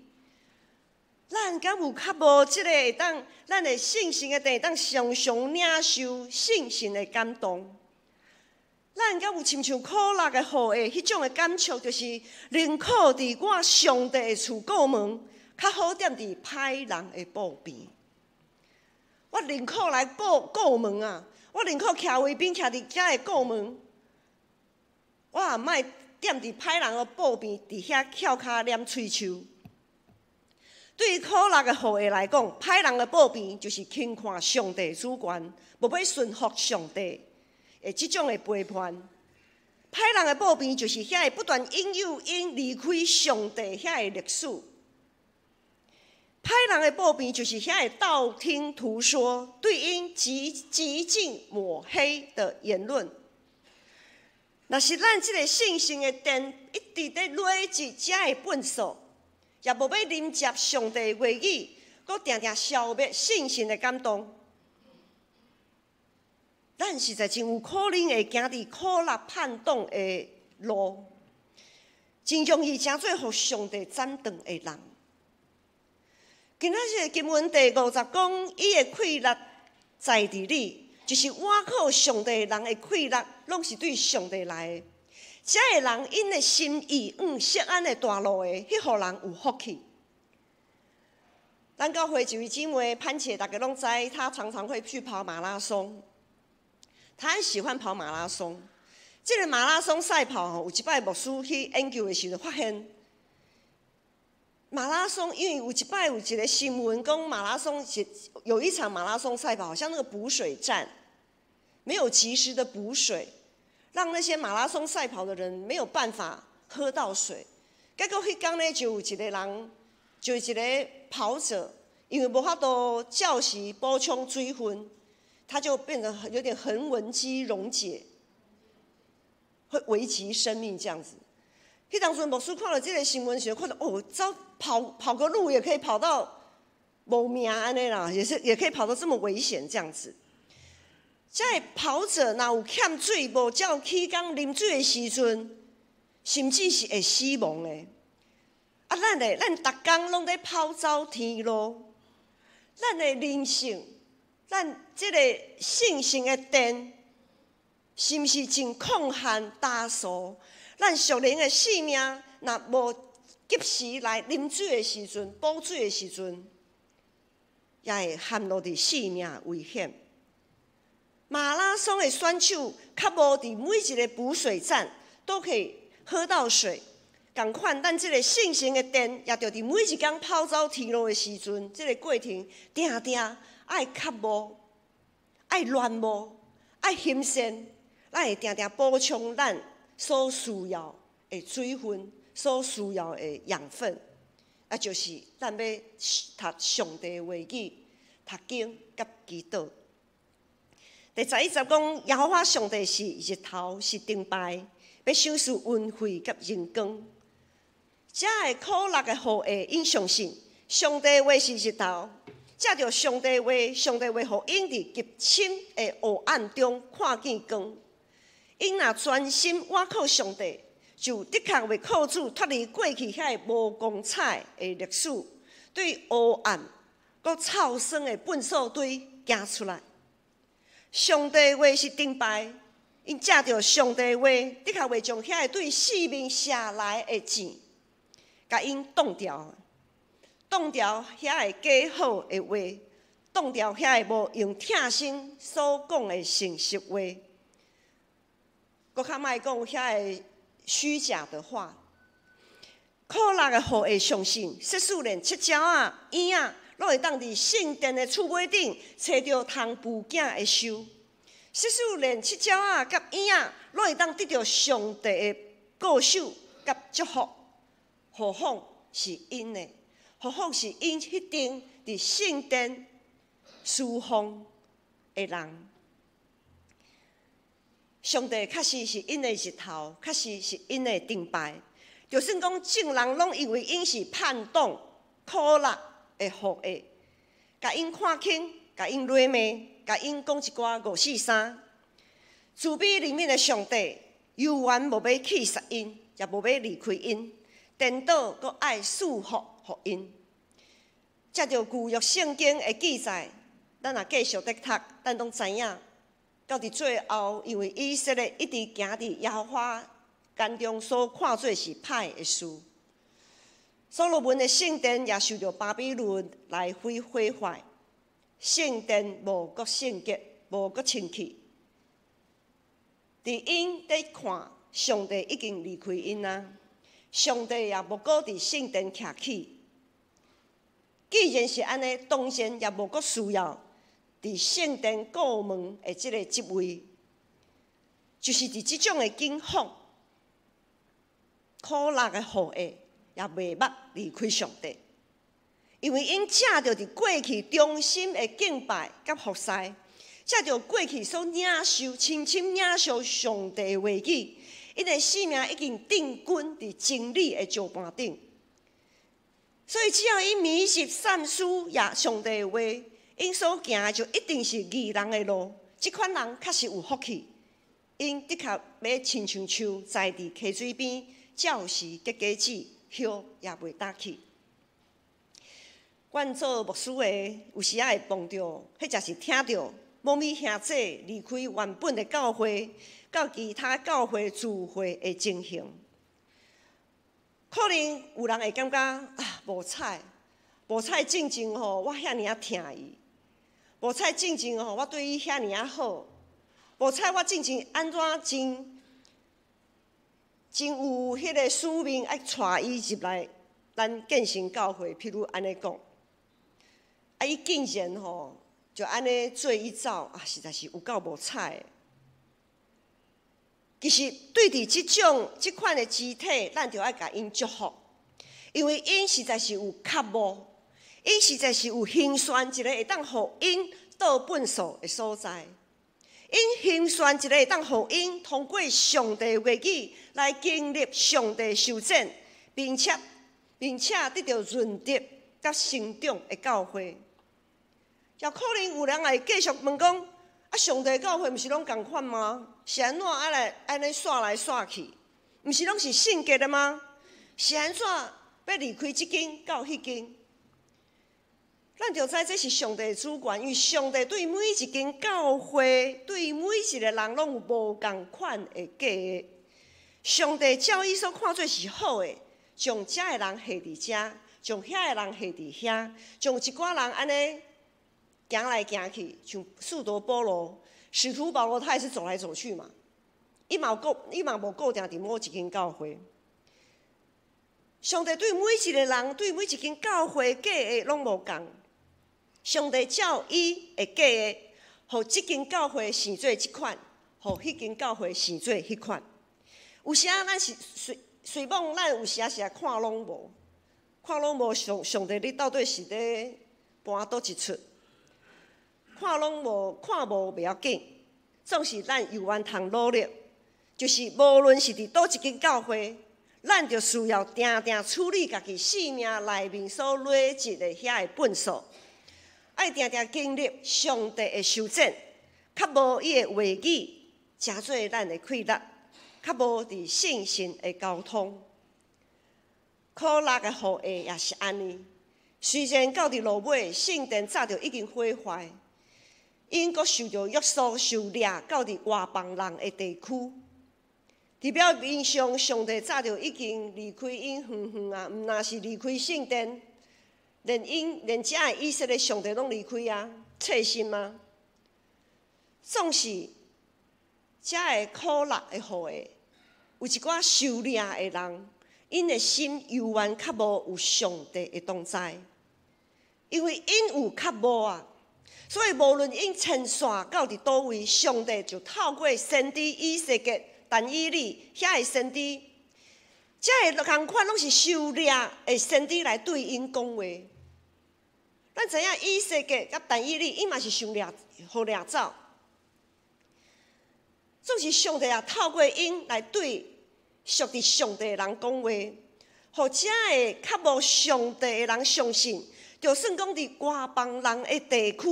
咱敢有较无这个会当咱的信心的殿会当常常领受信心的感动？咱敢有亲像苦辣的雨的迄种的感触，就是宁可伫我上帝的厝过门，较好踮伫歹人的步边。我宁可来过门啊！我宁可徛围边，徛伫遮的过门，我也莫踮伫歹人的步边，伫遐翘脚念喙鬚。对于苦辣的雨的来讲，歹人的步边就是轻看上帝主权，无要顺服上帝。这种的背叛，歹人的步边就是遐会不断引诱因离开上帝遐的历史。歹人的步边就是遐会道听途说、对因极尽抹黑的言论。若是咱这个信心的殿一直在累积遮的粪扫，也无要啉食上帝的话语，阁定定消灭信心的感动。咱实在真有可能会行伫苦辣叛动的路，真容易成做互上帝斩断的人。今仔日经文第50讲，伊的气力在伫你，就是倚靠上帝的人的气力，拢是对上帝来的。遮个人因的心意锡安的大路的，迄互人有福气。咱教会一位姊妹潘姐，大家拢知，她常常会去跑马拉松。他很喜欢跑马拉松。这个马拉松赛跑吼，有一摆牧师去研究的时候，发现马拉松，因为有一摆有一个新闻讲马拉松有一场马拉松赛跑，好像那个补水站没有及时的补水，让那些马拉松赛跑的人没有办法喝到水。结果迄天呢，就有一个人，就一个跑者，因为无法度照时补充水分，他就变得有点横纹肌溶解，会危及生命这样子。迄当时牧师看了这个新闻时，看到哦，跑个路也可以跑到无命安尼啦，也可以跑到这么危险这样子。这跑者若有欠水，无照起工啉水的时阵，甚至是会死亡的。啊，咱逐工拢在跑走天路，咱的人性，咱这个性情的电，是毋是真空限大数？咱属灵的性命，若无及时来啉水的时阵、补水的时阵，也会陷落伫性命危险。马拉松的选手较无伫每一个补水站都可以喝到水，同款咱这个性情的电，也着伫每一天跑走天路的时阵，这个过程定定爱较无、爱乱无、爱欣善，咱会定定补充咱所需要的水分、所需要的养分，啊，就是咱要读上帝的话语、读经甲祈祷。第11节讲，耶和华上帝是日头，是顶牌，要赏赐恩惠甲荣光。这个苦辣的雨下，因相信上帝话是日头，借着上帝话，上帝话互因伫极深的黑暗中看见光。因若专心倚靠上帝，就的确会靠主脱离过去遐个无光彩的历史，对黑暗、佮臭酸的粪扫堆行出来。上帝话是顶牌，因借着上帝话，的确会将遐个对生命写来的钱，甲因挡掉，挡掉遐个假好的话，挡掉遐个无用疼心所讲的诚实话。搁较莫讲遐个虚假的话，苦辣的雨会相信，说使连七鸟啊、燕啊，拢会当伫圣殿的厝尾顶找着通父囝的手。说使连七鸟啊、甲燕啊，拢会当得到上帝的保守甲祝福。何况是因的？何况是因迄定伫圣殿侍奉的人？上帝确实是因的日头，确实是因的顶牌。就算讲众人拢以为因是叛党、苦辣的福的，甲因看轻，甲因辱骂，甲因讲一寡543。慈悲里面的上帝，永远无要气杀因，也无要离开因，颠倒佮爱赐福互因。藉着旧约圣经的记载，咱若继续在读，咱拢知影。到伫最后，因为以色列一直行伫耶和华眼中所看做是歹的事，所罗门的圣殿也受到巴比伦来毁坏，圣殿无阁圣洁，无阁清气。伫因在看，上帝已经离开因啊，上帝也无阁伫圣殿徛起。既然是安尼，当然也无阁需要伫圣殿过门的这个职位，就是伫这种的境况，苦辣的雨下，也袂捌离开上帝，因为因借着伫过去忠心的敬拜甲服侍，借着过去所领受、深深领受上帝的话语，因的生命已经定根伫真理的石盘顶。所以只要因迷失、散疏也上帝的话，因所行的就一定是义人的路。这款人确实有福气，因的确要亲像树栽伫溪水边，照时结果子，叶也袂打去。阮做牧师的，有时也会碰到，迄就是听到某咪兄姐离开原本的教会，到其他教会聚会的情形。可能有人会感觉啊，无彩正正吼，我遐尔啊疼伊，无彩正正吼，我对伊遐尔啊好，无采我进前安怎真有迄个使命爱带伊入来咱建成教会，譬如安尼讲，啊，伊竟然吼就安尼做伊走，啊，实在是有够无彩的。其实对伫即款的肢体，咱就爱甲因祝福，因为因实在是有较无，因实在是有兴选一个会当互因倒本数的所在。因兴选一个会当互因通过上帝话语来经历上帝修整，并且得到润德甲成长的教会。也可能有人会继续问讲：啊，上帝教会毋是拢共款吗？是安怎安尼刷来刷去？毋是拢是性格的吗？是安怎要离开即间到迄间？咱就知这是上帝的主权，因为上帝对每一间教会，对每一个人拢有无共款的价值。上帝照伊所看做是好的，将遮的人下伫遮，将遐的人下伫遐，将一寡人安尼行来行去，像使徒保罗、使徒保罗，他也是走来走去嘛。伊嘛无固定伫某一间教会。上帝对每一个人、对每一间教会价值拢无共。上帝照伊的价值，互即间教会生做即款，互迄间教会生做迄款。有时咱是随望，咱有时是来看拢无，上帝你到底是咧搬倒一出？看拢无，看无袂要紧，总是咱有缘通努力。就是无论是伫倒一间教会，咱就需要定定处理家己生命内面所累积的遐个本数。爱定定经历上帝的修整，较无伊的话语加做咱的快乐，较无伫信心的交通。可乐的雨下也是安尼。虽然到伫落尾，圣殿早就已经毁坏，因阁受到约束、受掠到伫外邦人的地区。伫表面上，上帝早就已经离开因远远啊，毋若是离开圣殿。连遮的以色列上帝拢离开啊，切心吗？总是遮的苦辣的雨下，有一寡受掠的人，因的心犹原较无有上帝的同在，因为因有较无啊，所以无论因牵线到伫倒位，上帝就透过先知以西结、但以理遐的先知，遮的同款拢是受掠的先知来对因讲话。咱知影以西结甲但以理，伊嘛是受掠，互掠走。总是上帝也透过因来对属伫上帝的人讲话，互遮的较无上帝的人相信，就算讲伫外邦人的地区，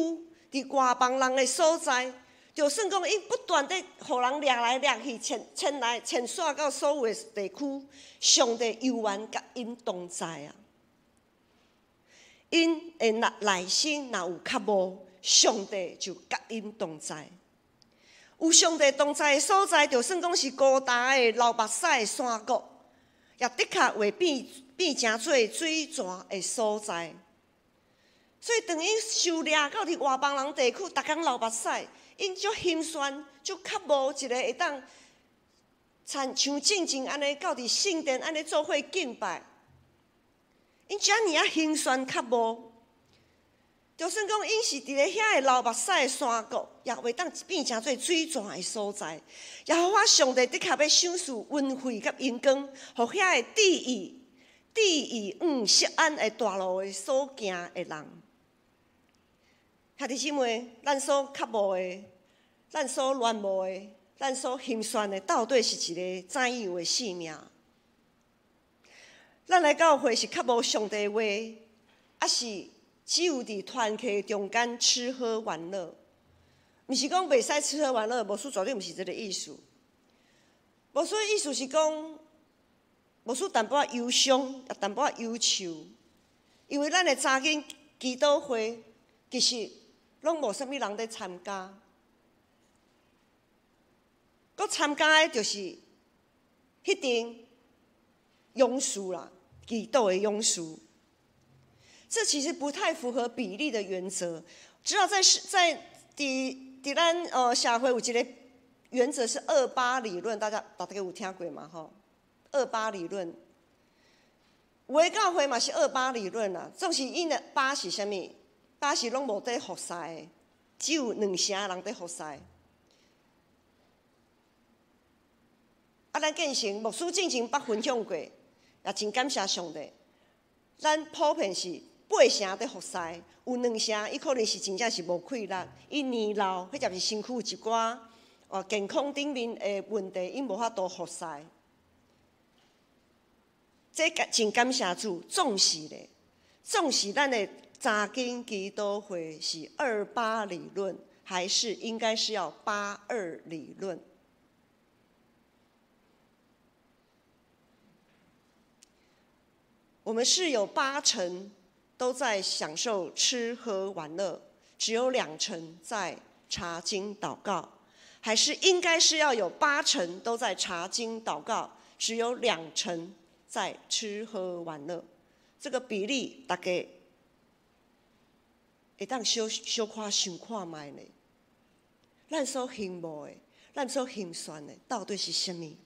伫外邦人的所在，就算讲因不断地互人掠来掠去，迁徙到所有的地区，上帝犹原甲因同在啊。因的内心若有较无，上帝就甲因同在。有上帝同在的所在，就算讲是孤单的流目屎的山谷，也的确会变成做水泉的所在。所以，当因受掠到伫外邦人地区，逐工流目屎，因足心酸，足较无一个会当像正正安尼到伫圣殿安尼做伙敬拜。因遮尔啊心酸较无，就算讲因是伫咧遐个流目屎的山谷，也会当变成做水泉的所在。也互我上帝的确要赏赐恩惠甲阳光，互遐个地狱锡安的大路的所行的人。兄弟姊妹，咱所较无的，咱所恋慕的，咱所心酸的，到底是一个怎样的性命？咱来教会是较无上帝话，还是只有伫团契中间吃喝玩乐？毋是讲袂使吃喝玩乐，无说绝对毋是这个意思。无说意思是讲，无说淡薄仔忧伤，也淡薄仔忧愁，因为咱的早间祈祷会其实拢无啥物人在参加，佮参加的就是迄阵勇士啦。祈祷的勇士，这其实不太符合比例的原则。知道在咱社会有一个原则是28理论，大家有听过嘛？吼，28理论，有的教会嘛是28理论啦，总是因的8是啥物？8是拢无在服侍的，只有2成人在服侍。咱建成牧师进前捌分享过，也真感谢上帝。咱普遍是8成在服侍，有2成，伊可能是真正是无气力，伊年老，或者是身躯有一寡健康顶面的问题，伊无法度服侍。这真感谢主，总是咧，总是咱的查经基督会是28理论，还是应该是要82理论？我们是有8成都在享受吃喝玩乐，只有2成在查经祷告，还是应该是要有8成都在查经祷告，只有2成在吃喝玩乐？这个比例大概会当小可想看卖呢？咱所羡慕的，咱所心酸的，到底是什么？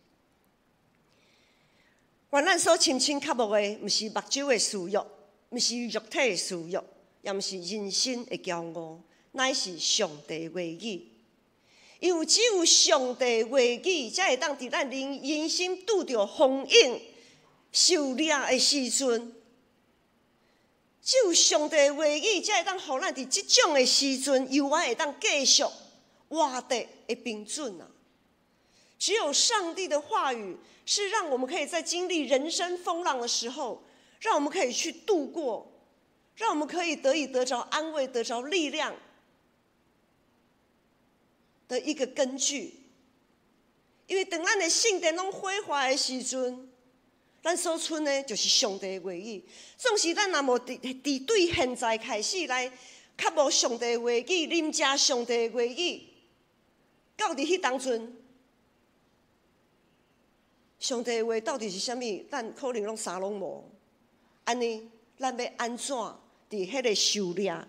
原咱所深深渴慕的，毋是目睭的私欲，毋是肉体的私欲，也毋是人心的骄傲，乃是上帝的话语。因为只有上帝的话语，才会当伫咱人生拄着风影、受掠的时阵，只有上帝的话语，才会当互咱伫即种的时阵，犹原会当继续活得的平准啊！只有上帝的话语，是让我们可以在经历人生风浪的时候，让我们可以去度过，让我们可以得着安慰、得着力量的一个根据。因为当咱的圣殿拢毁坏的时阵，咱所剩的就是上帝的话语。总是咱若无伫对现在开始来渴慕上帝的话语，啉食上帝的话语，到伫迄当阵，上帝的话到底是啥物？咱可能拢啥拢无。安尼，咱要安怎伫迄个受掠、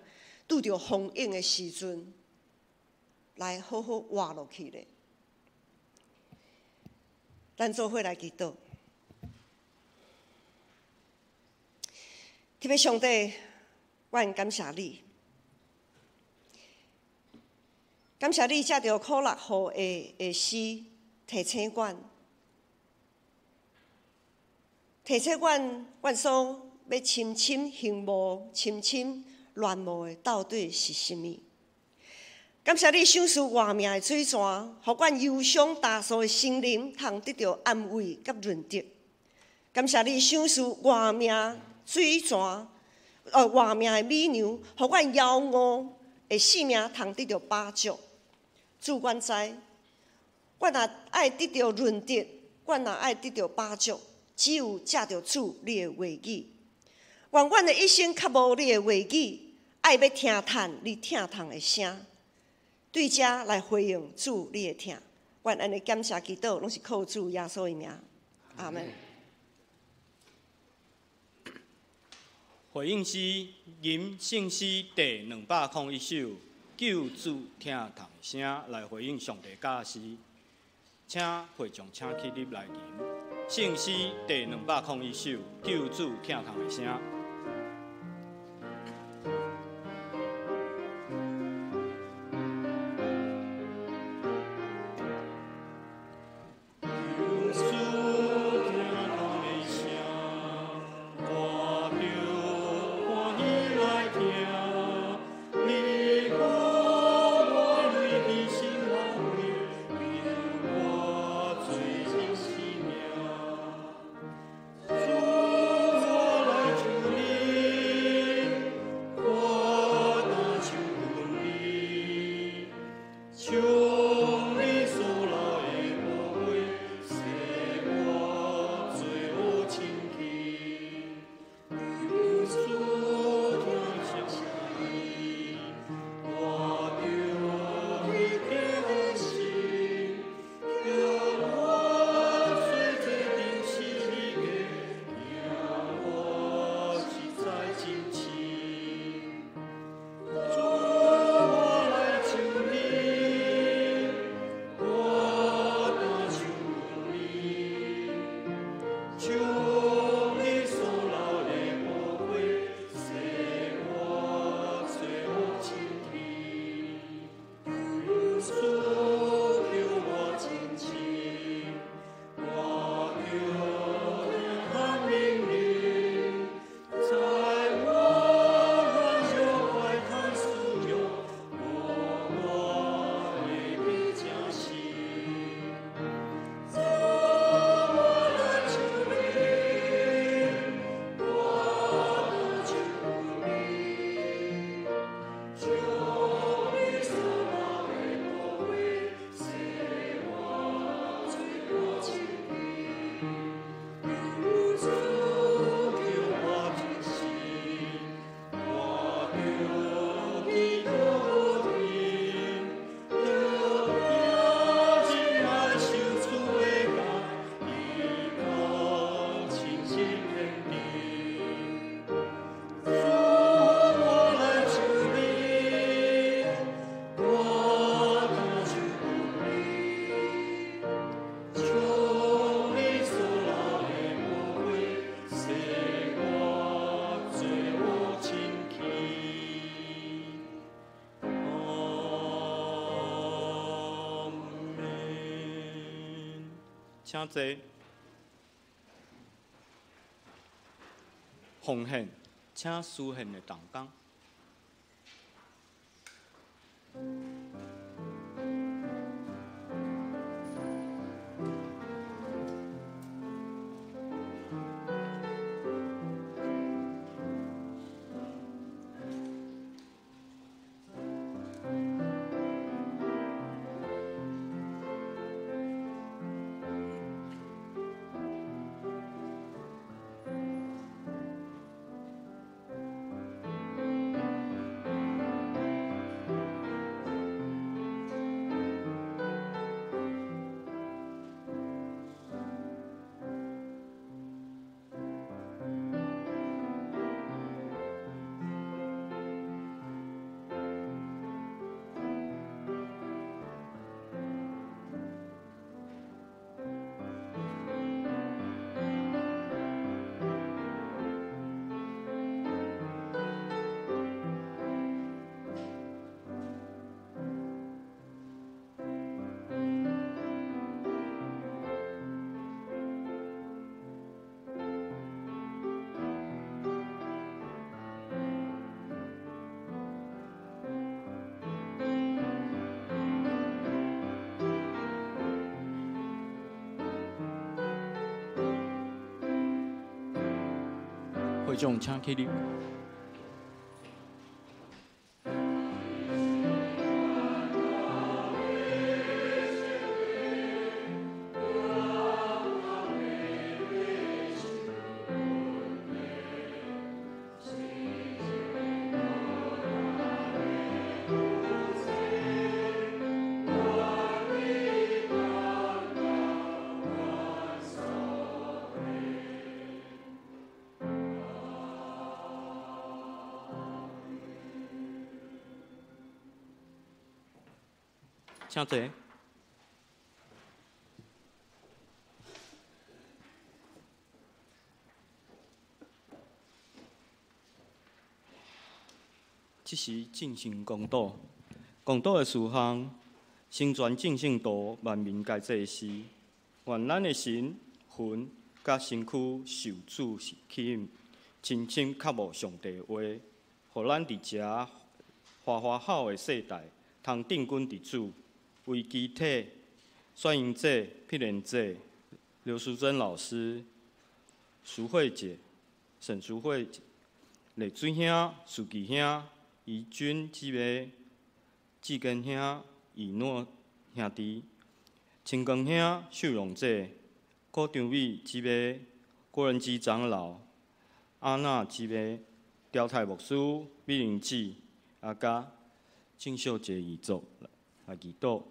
拄着风影的时阵，来好好活落去咧？咱做伙来祈祷。特别上帝，我感谢你，感谢你借着苦辣雨的诗提醒阮。提醒阮所要深深羡慕、深深恋慕的到底是甚物？感谢你赏赐活命的水泉，互阮忧伤大诉的心灵通得到安慰甲润泽。感谢你赏赐活命水泉，活命的美娘，互阮夭饿的性命通得到饱足。主，阮知，阮若爱得到润泽，阮若爱得到饱足，只有借着主你的话语，愿阮的一生渴慕你的话语，爱要听叹你疼痛的声，对遮来回应主你的疼。愿安尼感谢祈祷，拢是靠主耶稣的名，阿门。回应诗吟圣诗第201首，救主疼痛的声来回应上帝教示，请会众请起立来吟。圣诗第201首，救主疼痛的声。主请坐。奉献，请书献的同工。会众请起立。请坐。即时进行公道，公道的事项，成全正圣道，万民皆祭司。愿咱的神魂甲身躯受主起引，深深刻无上帝话，互咱伫遮花花好的世代，通定君伫主。为基体宣言者、批练者刘淑珍老师、淑慧姐、沈淑慧、丽水兄、苏琪兄、怡君姊妹、志根兄、以诺兄弟、青光兄、秀荣姐、郭长美姊妹、郭仁基长老、阿娜姊妹、刁太牧师、美玲姊、阿嘉、郑秀杰遗族来祈祷。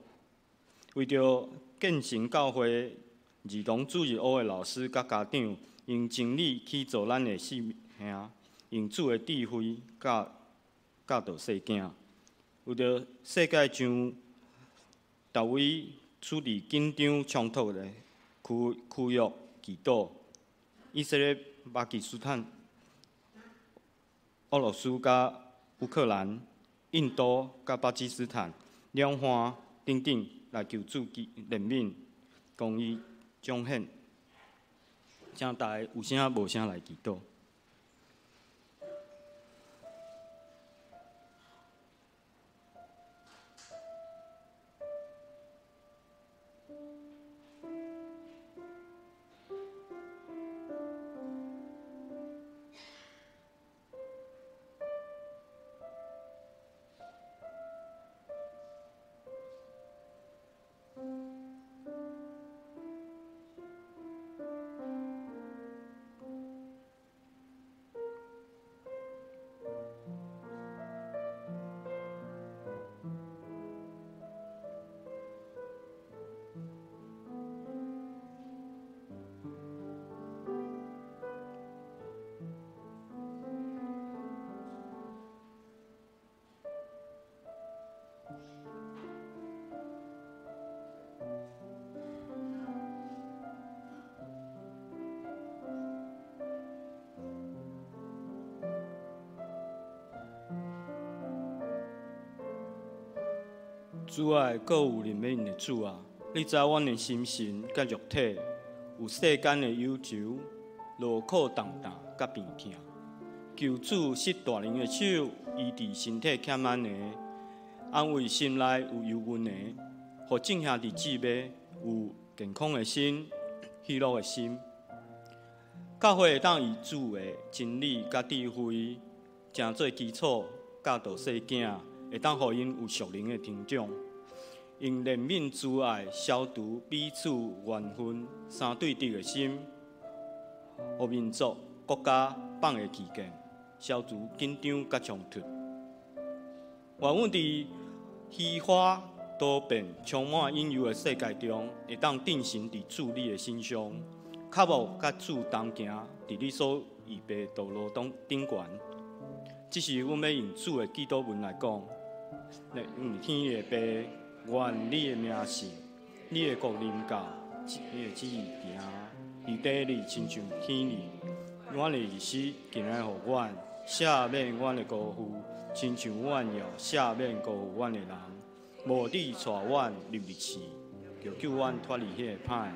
为着建成教会儿童主日学的老师甲家长，用真理去做咱的性命，用主的智慧教导世囝。为着世界上逐位处理紧张冲突的区域祈祷，以色列、巴基斯坦、俄罗斯甲乌克兰、印度甲巴基斯坦两岸等等。来求主怜悯，公义彰显，请大家有声无声来祈祷。主啊，各有怜悯的主啊，你知阮的心神甲肉体有世间的忧愁、劳苦重担甲病痛，求主施大能的手，医治身体欠安的，安慰心内有忧郁的，互正兄弟姊妹有健康的心、喜乐的心。教会会当以主的真理甲智慧，正做基础，教导细囝，会当互因有属灵的成长。用怜悯慈爱消除彼此怨恨、三对立的心，互民族、国家放下歧见，消除紧张甲冲突。愿阮伫虚华多变、充满引诱的世界中，会当定神伫主你的心上，确保甲主同行，伫你所预备道路顶悬。这是阮要用主的基督文来讲，天的爸。愿你的名是，你的国临到，你的旨意行，伫地里亲像天里。阮的日时，今日互阮赦免阮的辜负，亲像阮要赦免辜负阮的人。无你带阮入日市，就救阮脱离迄个歹。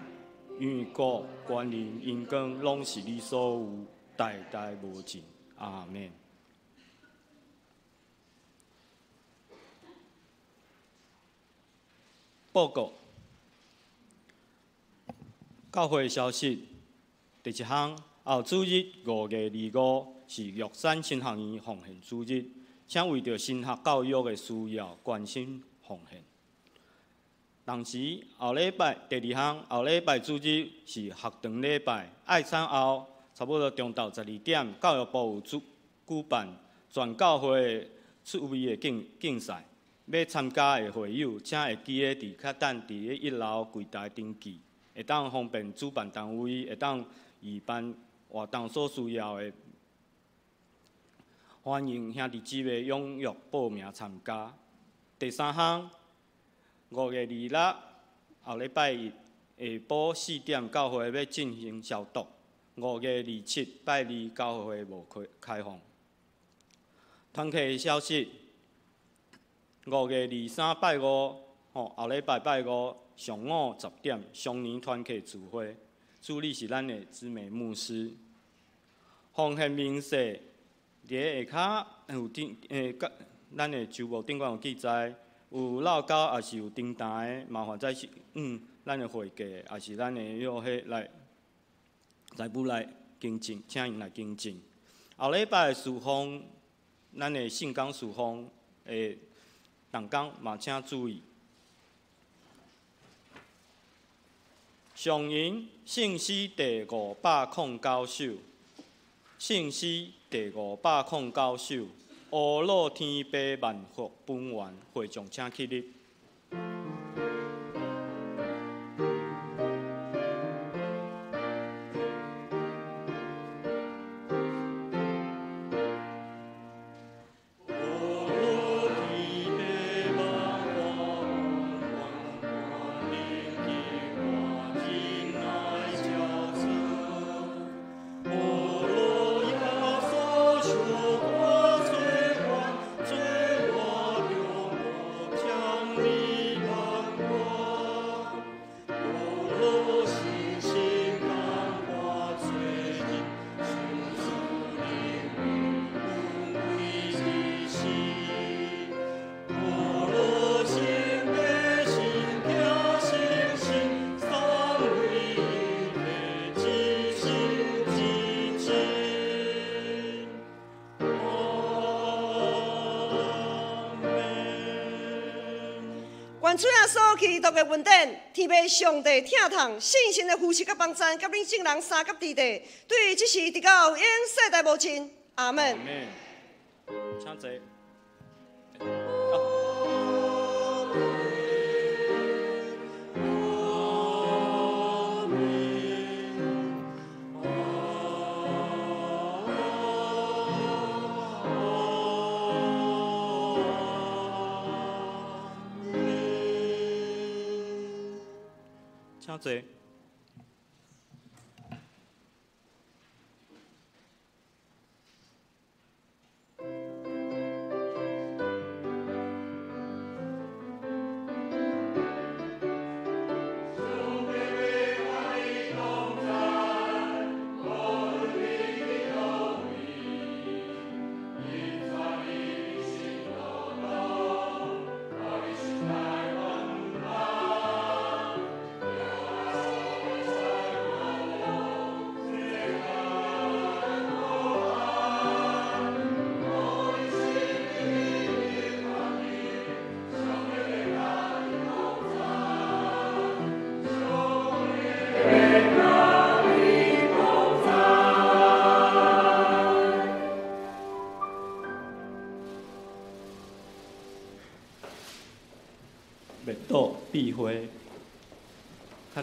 因为国、权力、荣光，拢是你所有，代代无尽。阿门。报告：教会消息，第一项，后主日5月25是玉山新学院奉献主日，请为着新学教育的需要，关心奉献。同时，后礼拜第二项，后礼拜主日是学堂礼拜，爱餐后差不多中昼12点，教育部有举办全教会趣味的竞赛。要参加的会友，请会记得伫较等伫1楼柜台登记，会当方便主办单位会当预办活动所需要的。欢迎兄弟姊妹踊跃报名参加。第三项，5月26后礼拜一下晡4点，教会要进行消毒。5月27拜二，教会无开放。团契消息。5月23拜5，后礼拜拜5上午10点，双年团契聚会，主理是咱的姊妹牧师。奉献明细伫下骹有咱的周报顶管有记载，有老高也是有订单的，麻烦再咱的会计也是咱的迄来财务来更正，请因来更正。后礼拜事奉，咱的圣港事奉同工嘛，请注意。上引信息第509首，信息第509首，乌老天父万福本源，会众请起立。愿主耶稣基督的恩典、天父上帝疼痛、信心的扶持甲帮助，甲恁众人三甲地地，对这时直到永世代无尽。阿门。请坐。请坐。避花。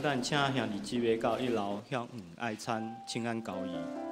咱请兄弟姊妹到1楼向爱餐请安交谊。